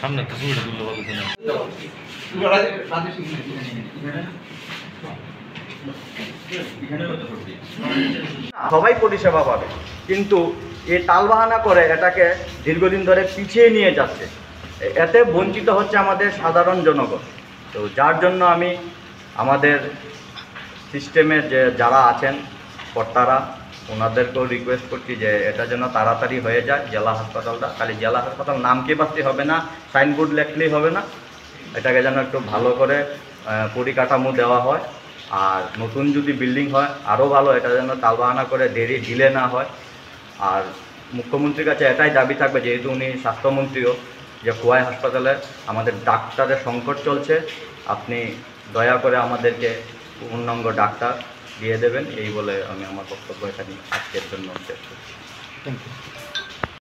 সামনে একটা ছবিটা তুললে ভালো ছিল। সবাই পরিষেবা পাবে, কিন্তু এই টালবাহানা করে এটাকে দীর্ঘদিন ধরে পিছিয়ে নিয়ে যাচ্ছে, এতে বঞ্চিত হচ্ছে আমাদের সাধারণ জনগণ। তো যার জন্য আমি আমাদের সিস্টেমের যে যারা আছেন কর্তারা, ওনাদেরকেও রিকোয়েস্ট করছি যে এটা যেন তাড়াতাড়ি হয়ে যায়। জেলা হাসপাতালটা, খালি জেলা হাসপাতাল নামকে বাঁচতে হবে না, সাইনবোর্ড লেখলেই হবে না, এটাকে যেন একটু ভালো করে পরিকাঠামো দেওয়া হয়। আর নতুন যদি বিল্ডিং হয় আরও ভালো, এটা যেন টালবাহানা করে দেরি ডিলে না হয়। আর মুখ্যমন্ত্রীর কাছে এটাই দাবি থাকবে, যেহেতু উনি স্বাস্থ্যমন্ত্রীও, যে খোয়াই হাসপাতালে আমাদের ডাক্তারের সংকট চলছে, আপনি দয়া করে আমাদেরকে পূর্ণাঙ্গ ডাক্তার দিয়ে দেবেন। এই বলে আমি আমার বক্তব্য এখানে আজকের জন্য শেষ করছি। Thank you.